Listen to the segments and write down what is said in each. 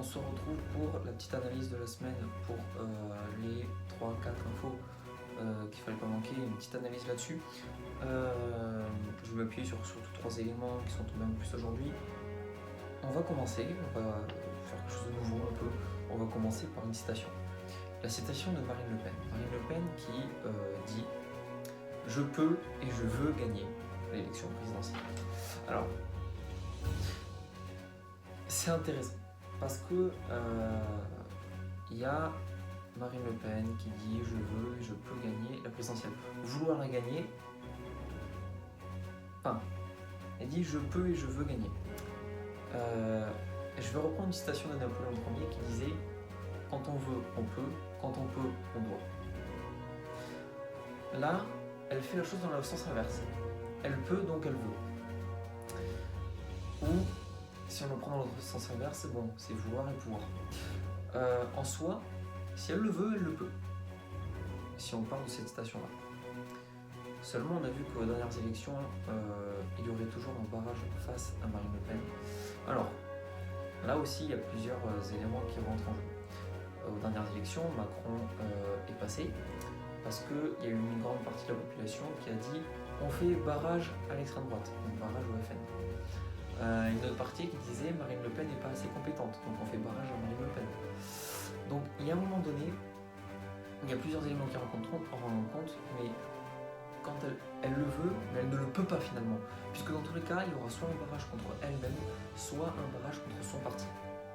se retrouve pour la petite analyse de la semaine pour les 3-4 infos qu'il fallait pas manquer, une petite analyse là-dessus. Je vais m'appuyer sur surtout 3 éléments qui sont tombés un peu plus aujourd'hui. On va commencer, on va faire quelque chose de nouveau un peu. On va commencer par une citation. La citation de Marine Le Pen. Marine Le Pen qui dit « Je peux et je veux gagner l'élection présidentielle ». Alors, c'est intéressant parce que y a Marine Le Pen qui dit « Je veux et je peux gagner la présidentielle ». Vouloir la gagner, enfin, elle dit « Je peux et je veux gagner ». Je vais reprendre une citation de Napoléon Ier qui disait « Quand on veut, on peut, quand on peut, on doit ». Là, elle fait la chose dans le sens inverse. Elle peut, donc elle veut. Ou, si on le prend dans le sens inverse, bon, c'est vouloir et pouvoir. En soi, si elle le veut, elle le peut. Si on parle de cette citation-là. Seulement, on a vu qu'aux dernières élections, il y aurait toujours un barrage face à Marine Le Pen. Alors, là aussi, il y a plusieurs éléments qui rentrent en jeu. Aux dernières élections, Macron est passé parce qu'il y a eu une grande partie de la population qui a dit on fait barrage à l'extrême droite, donc barrage au FN. Une autre partie qui disait Marine Le Pen n'est pas assez compétente, donc on fait barrage à Marine Le Pen. Donc il y a un moment donné, il y a plusieurs éléments qui rentrent en compte, mais quand elle le veut, mais elle ne le peut pas finalement, puisque dans tous les cas, il y aura soit un barrage contre elle-même, soit un barrage contre son parti,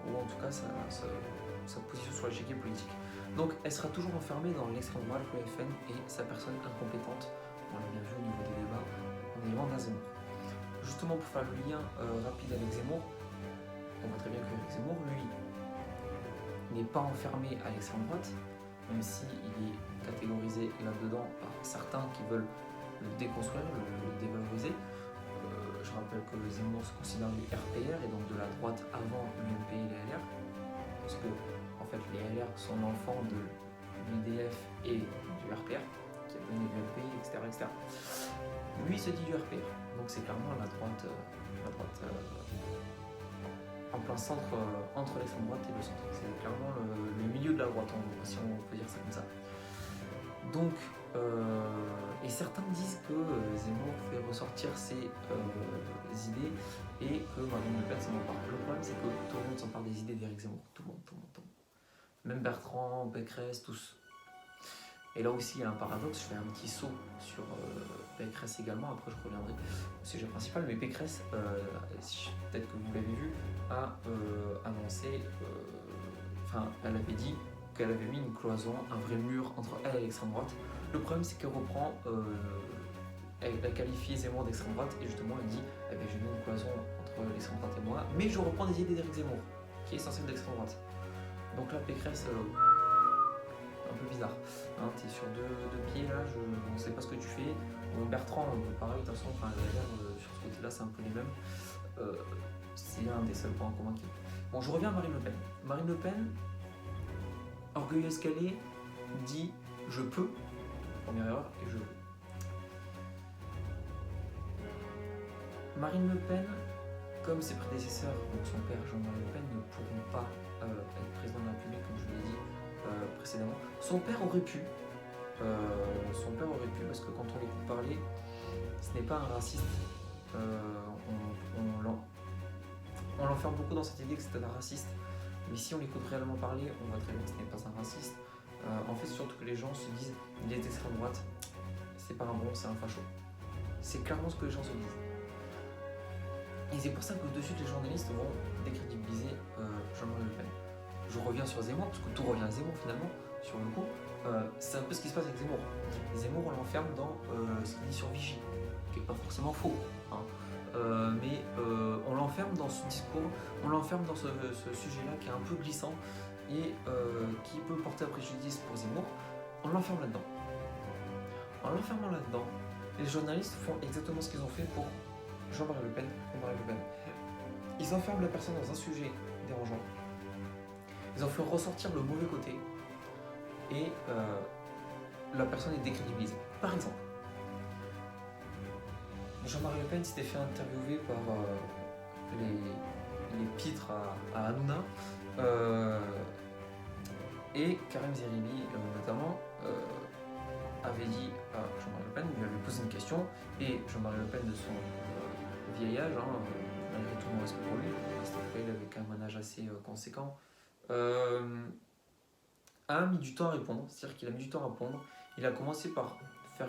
ou en tout cas sa position sur l'échiquier politique. Donc elle sera toujours enfermée dans l'extrême droite, le FN et sa personne incompétente, on l'a bien vu au niveau des débats, en élément d'un Zemmour. Justement pour faire le lien rapide avec Zemmour, on voit très bien qu'avec Zemmour, lui, n'est pas enfermé à l'extrême droite, même s'il est catégorisé là-dedans par certains qui veulent le déconstruire, le dévaloriser. Je rappelle que Zemmour se considère du RPR et donc de la droite avant l'UMP et les LR, parce que en fait les LR sont l'enfant de l'UDF et du RPR, qui a donné l'UMP, etc. Lui il se dit du RPR, donc c'est clairement la droite en plein centre, entre l'extrême droite et le centre. C'est clairement le milieu de la droite, si on peut dire ça comme ça. Donc, et certains disent que Zemmour fait ressortir ses idées et que Marine Le Pen s'en empare. Le problème, c'est que tout le monde s'empare des idées d'Éric Zemmour. Tout le monde. Même Bertrand, Pécresse, tous. Et là aussi, il y a un paradoxe. Je fais un petit saut sur Pécresse également. Après, je reviendrai au sujet principal. Mais Pécresse, peut-être que vous l'avez vu, a annoncé, elle avait dit qu'elle avait mis une cloison, un vrai mur entre elle et l'extrême droite. Le problème, c'est qu'elle reprend, elle a qualifié Zemmour d'extrême droite et justement elle dit j'ai mis une cloison entre l'extrême droite et moi, mais je reprends des idées d'Éric Zemmour, qui est essentiel d'extrême droite. Donc là, Pécresse, un peu bizarre. Hein, t'es sur deux pieds là, on ne sait pas ce que tu fais. Bon, Bertrand, pareil, de toute façon, sur ce côté-là, c'est un peu les mêmes. C'est un des seuls points en commun qui. Bon, je reviens à Marine Le Pen. Marine Le Pen, orgueilleuse qu'elle est, dit je peux, première erreur, et je veux. Marine Le Pen, comme ses prédécesseurs, donc son père Jean-Marie Le Pen, ne pourront pas être président de la République, comme je l'ai dit précédemment. Son père aurait pu, parce que quand on l'écoute parler, ce n'est pas un raciste. On l'enferme beaucoup dans cette idée que c'est un raciste, mais si on l'écoute réellement parler, on voit très bien que ce n'est pas un raciste. En fait, c'est surtout que les gens se disent il est d'extrême droite, c'est pas un bon, c'est un facho. C'est clairement ce que les gens se disent. Et c'est pour ça que de suite les journalistes vont décrédibiliser Jean-Marie Le Pen. Je reviens sur Zemmour, parce que tout revient à Zemmour finalement, sur le coup. C'est un peu ce qui se passe avec Zemmour. Zemmour, on l'enferme dans ce qu'il dit sur Vichy, qui n'est pas forcément faux. Hein. Mais on l'enferme dans ce discours, on l'enferme dans ce sujet-là qui est un peu glissant et qui peut porter un préjudice pour Zemmour. On l'enferme là-dedans. En l'enfermant là-dedans, les journalistes font exactement ce qu'ils ont fait pour Jean-Marie Le Pen et Marine Le Pen. Ils enferment la personne dans un sujet dérangeant. Ils en font ressortir le mauvais côté et la personne est décrédibilisée. Par exemple, Jean-Marie Le Pen s'était fait interviewer par les pitres à Hanouna Et Karim Zeribi, notamment, avait dit à Jean-Marie Le Pen, il lui avait posé une question, et Jean-Marie Le Pen, de son vieil âge, malgré tout mon respect pour lui, il avait quand même un âge assez conséquent, a mis du temps à répondre, c'est-à-dire qu'il a mis du temps à répondre. Il a commencé par faire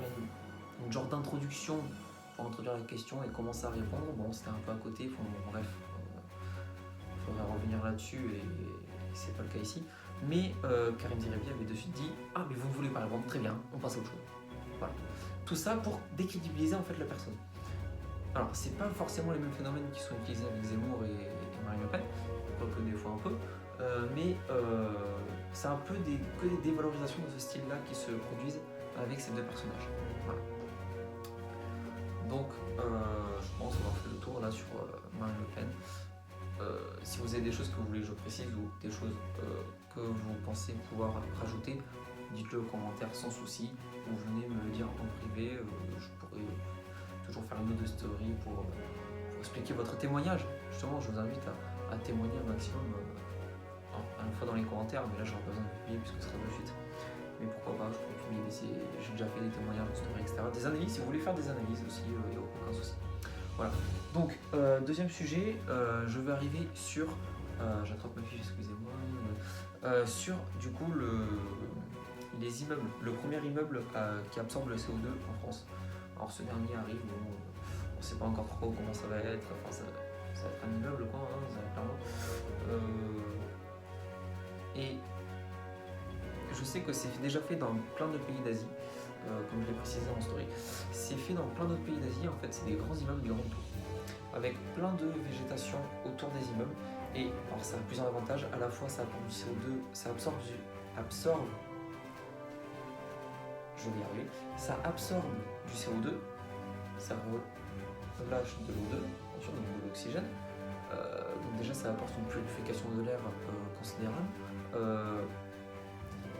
une genre d'introduction pour introduire la question et commencer à répondre. Bon, c'était un peu à côté, bref, il faudrait revenir là-dessus et c'est pas le cas ici. Mais Karim Zeribi avait de suite dit « Ah, mais vous ne voulez pas répondre, très bien, on passe à autre chose. » Voilà. Tout ça pour décrédibiliser en fait la personne. Alors, c'est pas forcément les mêmes phénomènes qui sont utilisés avec Zemmour et Marine Le Pen, quoique des fois un peu, mais c'est un peu que des dévalorisations de ce style-là qui se produisent avec ces deux personnages. Voilà. Donc, je pense avoir fait le tour là sur Marine Le Pen. Si vous avez des choses que vous voulez que je précise ou des choses que vous pensez pouvoir rajouter, dites-le aux commentaires sans souci, ou venez me le dire en privé, je pourrais toujours faire une autre story pour expliquer votre témoignage. Justement, je vous invite à témoigner un maximum, à la fois dans les commentaires, mais là j'aurai besoin de publier puisque ce sera de suite. Mais pourquoi pas, je peux publier, j'ai déjà fait des témoignages en story, etc. Des analyses, si vous voulez faire des analyses aussi, il n'y a aucun souci. Voilà. Donc, deuxième sujet, je vais arriver sur, j'attrape ma fiche, excusez-moi, sur du coup les immeubles. Le premier immeuble qui absorbe le CO2 en France. Alors ce dernier arrive, bon, on ne sait pas encore trop comment ça va être, enfin ça va être un immeuble quoi, hein, ça va être clairement. Et je sais que c'est déjà fait dans plein de pays d'Asie. Comme je l'ai précisé en story, c'est fait dans plein d'autres pays d'Asie. En fait, c'est des grands immeubles, des grands tours, avec plein de végétation autour des immeubles. Et alors, ça a plusieurs avantages. À la fois, ça apporte du CO2, ça absorbe, je vais y arriver, ça absorbe du CO2, ça relâche de l'O2, bien sûr, donc de l'oxygène. Donc déjà, ça apporte une purification de l'air considérable.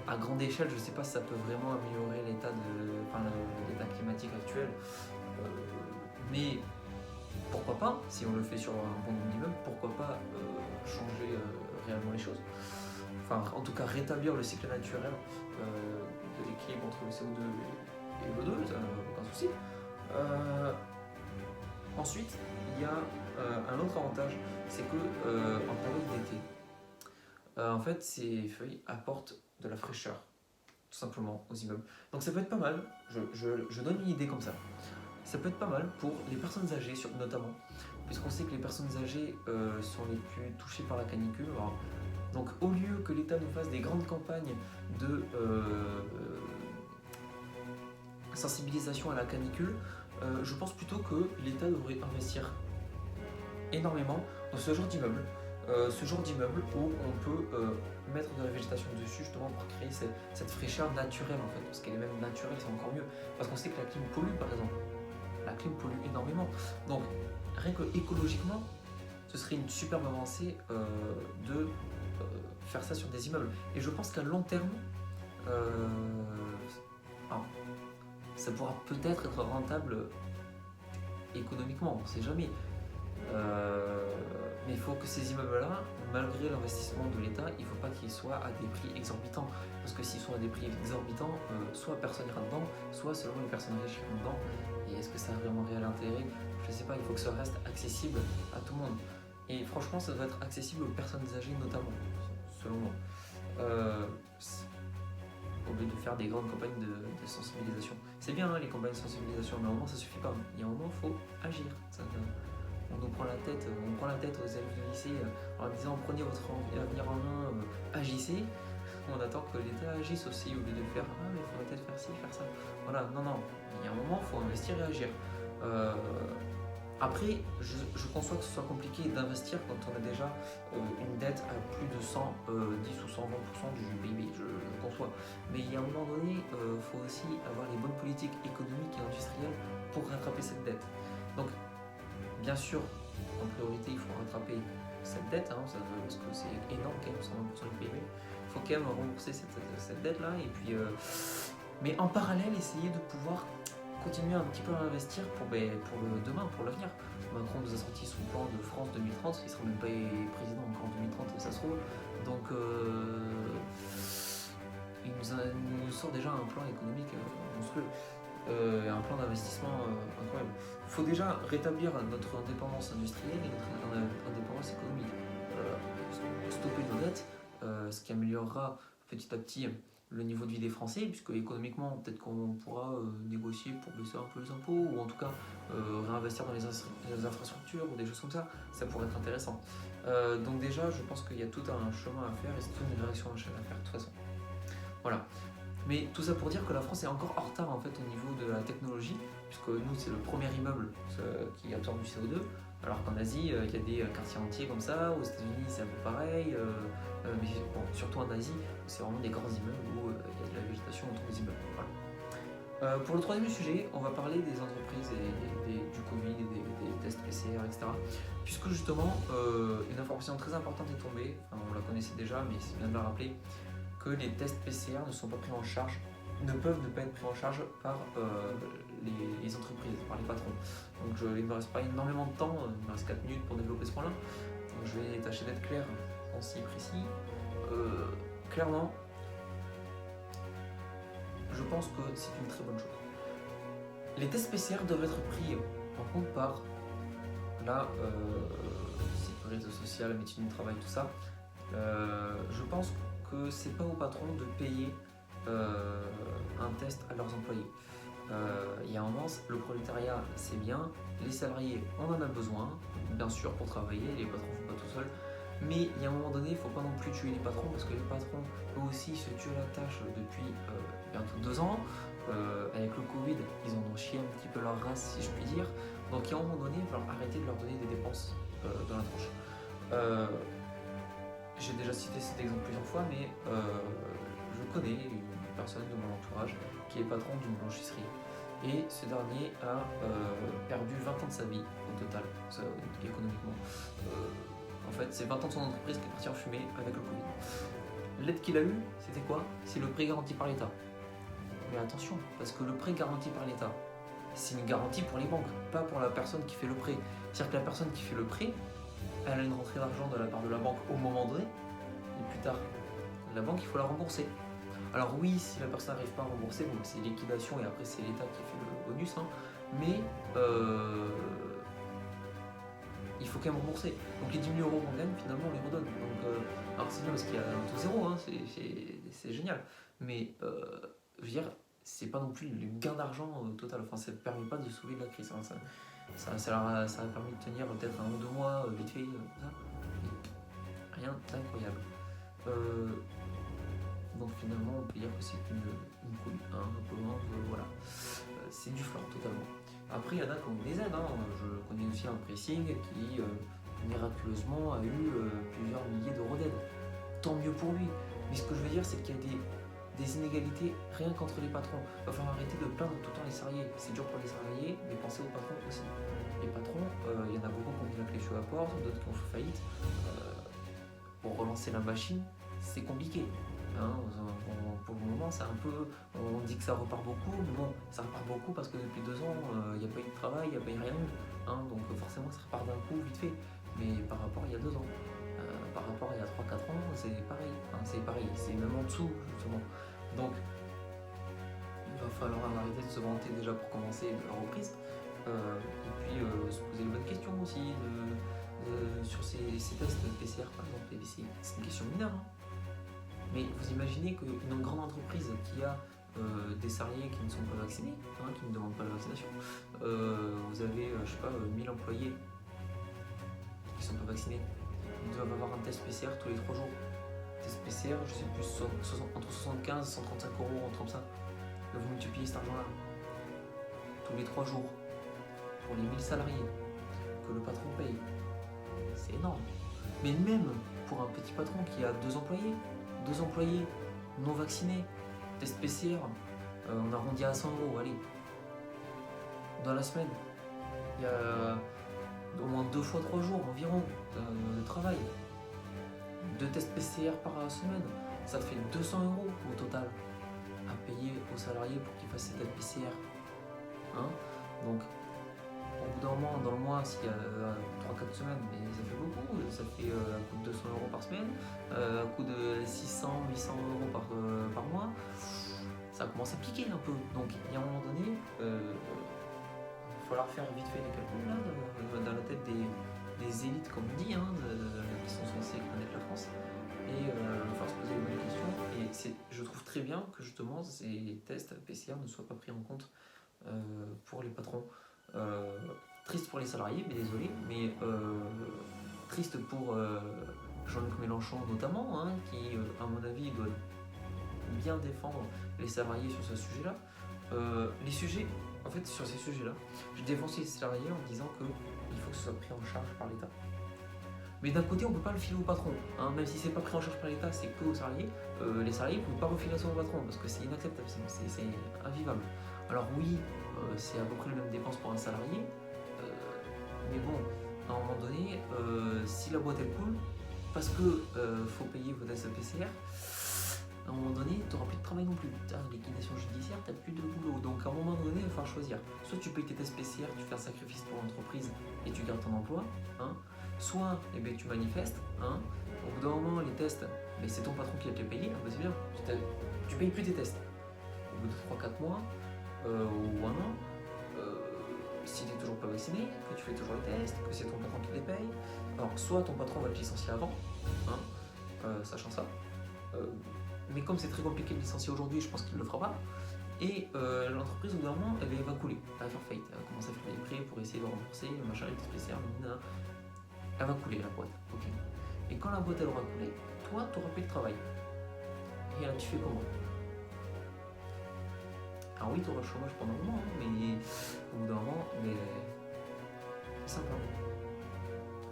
À grande échelle, je ne sais pas si ça peut vraiment améliorer l'état climatique actuel, mais pourquoi pas, si on le fait sur un bon nombre d'immeubles, pourquoi pas changer réellement les choses. Enfin, en tout cas, rétablir le cycle naturel de l'équilibre entre le CO2 et l'O2, aucun souci. Ensuite, il y a un autre avantage, c'est que en période d'été, en fait, ces feuilles apportent de la fraîcheur, tout simplement, aux immeubles. Donc ça peut être pas mal, je donne une idée comme ça. Ça peut être pas mal pour les personnes âgées, notamment, puisqu'on sait que les personnes âgées sont les plus touchées par la canicule. Alors, donc au lieu que l'État nous fasse des grandes campagnes de sensibilisation à la canicule, je pense plutôt que l'État devrait investir énormément dans ce genre d'immeuble. Où on peut mettre de la végétation dessus justement pour créer cette fraîcheur naturelle en fait, parce qu'elle est même naturelle, c'est encore mieux, parce qu'on sait que la clim pollue par exemple, la clim pollue énormément, donc rien que écologiquement ce serait une superbe avancée de faire ça sur des immeubles, et je pense qu'à long terme ça pourra peut-être être rentable économiquement, on ne sait jamais. Mais il faut que ces immeubles-là, malgré l'investissement de l'État, il ne faut pas qu'ils soient à des prix exorbitants. Parce que s'ils sont à des prix exorbitants, soit personne n'ira dedans, soit seulement les personnes riches iront dedans. Et est-ce que ça a vraiment réel intérêt? Je ne sais pas, il faut que ça reste accessible à tout le monde. Et franchement, ça doit être accessible aux personnes âgées notamment, selon moi. Au lieu de faire des grandes campagnes de sensibilisation. C'est bien hein, les campagnes de sensibilisation, mais à un moment ça suffit pas. Il y a un moment, il faut agir. On nous prend la tête, aux élèves de lycée en disant prenez votre avenir en main, agissez. On attend que l'État agisse aussi au lieu de faire ah mais il faudrait peut-être faire ci, faire ça. Voilà, non, il y a un moment il faut investir et agir. Après, je conçois que ce soit compliqué d'investir quand on a déjà une dette à plus de 110 ou 120% du PIB, je conçois. Mais il y a un moment donné, il faut aussi avoir les bonnes politiques économiques et industrielles pour rattraper cette dette. Donc, bien sûr, en priorité, il faut rattraper cette dette, hein, parce que c'est énorme quand même, 120% du PIB. Il faut quand même rembourser cette dette-là, et puis, mais en parallèle, essayer de pouvoir continuer un petit peu à investir pour le demain, pour l'avenir. Macron nous a sorti son plan de France 2030, il ne sera même pas président encore en 2030, ça se trouve, Donc il nous sort déjà un plan économique monstrueux, un plan d'investissement incroyable. Il faut déjà rétablir notre indépendance industrielle et notre indépendance économique. Stopper nos dettes, ce qui améliorera petit à petit le niveau de vie des Français, puisque économiquement, peut-être qu'on pourra négocier pour baisser un peu les impôts, ou en tout cas réinvestir dans les infrastructures ou des choses comme ça pourrait être intéressant. Donc déjà, je pense qu'il y a tout un chemin à faire et c'est toute une réaction à faire de toute façon. Voilà. Mais tout ça pour dire que la France est encore en retard en fait au niveau de la technologie, puisque nous c'est le premier immeuble qui absorbe du CO2, alors qu'en Asie il y a des quartiers entiers comme ça, aux États-Unis c'est un peu pareil, mais bon, surtout en Asie c'est vraiment des grands immeubles où il y a de la végétation autour des immeubles. Voilà. Pour le troisième sujet, on va parler des entreprises et du Covid et des tests PCR, etc. Puisque justement une information très importante est tombée, enfin, on la connaissait déjà mais c'est bien de la rappeler, que les tests PCR ne sont pas pris en charge, ne peuvent ne pas être pris en charge par les entreprises, par les patrons. Donc il ne me reste pas énormément de temps, il me reste 4 minutes pour développer ce point-là. Donc je vais tâcher d'être clair, concis, précis. Clairement, je pense que c'est une très bonne chose. Les tests PCR doivent être pris en compte par la sécurité sociale, médecine du travail, tout ça. Je pense que c'est pas au patron de payer un test à leurs employés. Il y a un moment, le prolétariat c'est bien, les salariés on en a besoin, bien sûr pour travailler, les patrons ne font pas tout seuls, mais il y a un moment donné, il ne faut pas non plus tuer les patrons parce que les patrons eux aussi se tuent la tâche depuis bientôt 2 ans. Avec le Covid, ils en ont chié un petit peu leur race si je puis dire, donc il y a un moment donné, il va falloir arrêter de leur donner des dépenses dans la tronche. J'ai déjà cité cet exemple plusieurs fois, mais je connais une personne de mon entourage qui est patron d'une blanchisserie. Et ce dernier a perdu 20 ans de sa vie au total, économiquement. En fait, c'est 20 ans de son entreprise qui est partie en fumée avec le Covid. L'aide qu'il a eue, c'était quoi? C'est le prêt garanti par l'État. Mais attention, parce que le prêt garanti par l'État, c'est une garantie pour les banques, pas pour la personne qui fait le prêt. C'est-à-dire que la personne qui fait le prêt, elle a une rentrée d'argent de la part de la banque au moment donné, et plus tard, la banque, il faut la rembourser. Alors oui, si la personne n'arrive pas à rembourser, bon, c'est liquidation et après c'est l'État qui fait le bonus, hein, mais il faut quand même rembourser. Donc les 10 000 euros qu'on gagne, finalement, on les redonne. Donc, alors c'est bien parce qu'il y a un taux zéro, hein, c'est génial, mais je veux dire, c'est pas non plus le gain d'argent total, enfin ça ne permet pas de sauver de la crise, hein, ça a permis de tenir peut-être 1 ou 2 mois, vite fait, ça. Rien d'incroyable. Donc finalement, on peut dire que c'est une couille, hein, un peu moins, voilà. C'est du flan, totalement. Après, il y en a qui ont des aides, hein. Je connais aussi un pressing qui, miraculeusement, a eu plusieurs milliers d'euros d'aide. Tant mieux pour lui. Mais ce que je veux dire, c'est qu'il y a des inégalités rien qu'entre les patrons. Il va falloir arrêter de plaindre tout le temps les salariés. C'est dur pour les salariés, mais pensez aux patrons aussi. Les patrons, il y en a beaucoup qui ont mis la clé sous la porte, d'autres qui ont fait faillite. Pour relancer la machine, c'est compliqué. Hein, pour le moment, c'est un peu. On dit que ça repart beaucoup, mais bon, ça repart beaucoup parce que depuis 2 ans, il n'y a pas eu de travail, il n'y a pas eu rien. Hein, donc forcément, ça repart d'un coup, vite fait. Mais par rapport à il y a 2 ans, par rapport à il y a 3-4 ans, c'est pareil. Hein, c'est même en dessous, justement. Donc, il va falloir arrêter de se vanter déjà pour commencer de la reprise. Et puis se poser les bonnes questions aussi sur ces tests PCR, par exemple. C'est une question mineure. Hein. Mais vous imaginez qu'une grande entreprise qui a des salariés qui ne sont pas vaccinés, hein, qui ne demandent pas la vaccination, vous avez, je sais pas, 1000 employés qui ne sont pas vaccinés, ils doivent avoir un test PCR tous les 3 jours. Test PCR, je sais plus, entre 75 et 135 euros, entre comme ça. Vous multipliez cet argent-là tous les 3 jours pour les 1000 salariés que le patron paye. C'est énorme. Mais même pour un petit patron qui a 2 employés non vaccinés, test PCR, on arrondit à 100 euros, allez. Dans la semaine, il y a au moins 2 fois 3 jours environ de travail. 2 tests PCR par semaine, ça te fait 200 euros au total à payer aux salariés pour qu'ils fassent ces tests PCR. Hein, donc, au bout d'un moment, dans le mois, s'il y a 3-4 semaines, mais ça fait beaucoup, ça fait un coût de 200 euros par semaine, un coût de 600-800 euros par mois, ça commence à piquer un peu. Donc il y a un moment donné, il va falloir faire vite fait les calculs là, dans la tête des élites, comme on dit, qui sont censées connaître la France, et faire se poser les bonnes questions. Et je trouve très bien que justement ces tests PCR ne soient pas pris en compte pour les patrons. Triste pour les salariés, mais désolé, mais triste pour Jean-Luc Mélenchon notamment, qui, à mon avis, doit bien défendre les salariés sur ce sujet-là. Les sujets, en fait, sur ces sujets-là, je défends les salariés en disant qu'il faut que ce soit pris en charge par l'État. Mais d'un côté, on ne peut pas le filer au patron, même si c'est pas pris en charge par l'État, c'est que aux salariés. Les salariés ne peuvent pas refiler ça au patron parce que c'est inacceptable, c'est invivable. Alors oui, c'est à peu près les mêmes dépenses pour un salarié, mais bon, à un moment donné, si la boîte elle coule, parce que faut payer vos tests PCR, à un moment donné, tu n'auras plus de travail non plus. Liquidation judiciaire, tu n'as plus de boulot. Donc à un moment donné, il va falloir choisir. Soit tu payes tes tests PCR, tu fais un sacrifice pour l'entreprise et tu gardes ton emploi. Soit tu manifestes. Au bout d'un moment, les tests, c'est ton patron qui va te les payer. C'est bien. Tu payes plus tes tests. Au bout de 3-4 mois ou un an, si tu n'es toujours pas vacciné, que tu fais toujours les tests, que c'est ton patron qui les paye, alors soit ton patron va te licencier avant, sachant ça. Mais comme c'est très compliqué de licencier aujourd'hui, je pense qu'il ne le fera pas. Et l'entreprise, au bout d'un moment, elle va couler, elle va faire faillite. Elle va commencer à faire des prêts pour essayer de rembourser, le machin, les spécial, elle va couler la boîte. Okay. Et quand la boîte elle aura coulé, toi, tu n'auras plus de travail. Et là, tu fais comment? Alors oui, tu auras le chômage pendant un moment, mais au bout d'un moment, c'est simple.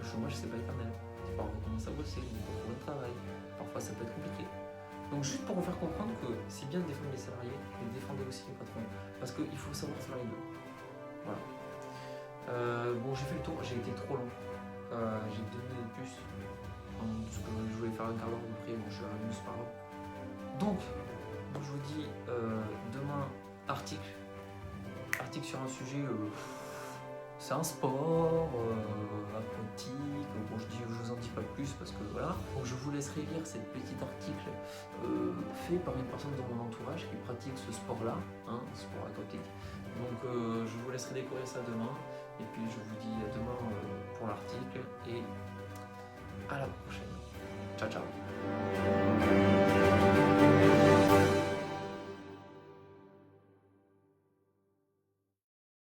Le chômage, c'est pas éternel. Tu vas recommencer à bosser, tu vas trouver un travail. Parfois, ça peut être compliqué. Donc juste pour vous faire comprendre que c'est bien de défendre les salariés, mais défendez aussi les patrons. Parce qu'il faut savoir faire les deux. Voilà. Bon, j'ai fait le tour, j'ai été trop long. J'ai 2 minutes de plus. Parce que je voulais faire un quart d'heure de près, bon, je suis à 1 minute par heure. Donc, je vous dis, demain, article sur un sujet, c'est un sport, aquatique, bon je vous en dis pas plus parce que voilà. Donc je vous laisserai lire cet petit article fait par une personne dans mon entourage qui pratique ce sport-là, sport aquatique. Donc je vous laisserai découvrir ça demain, et puis je vous dis à demain pour l'article, et à la prochaine. Ciao ciao.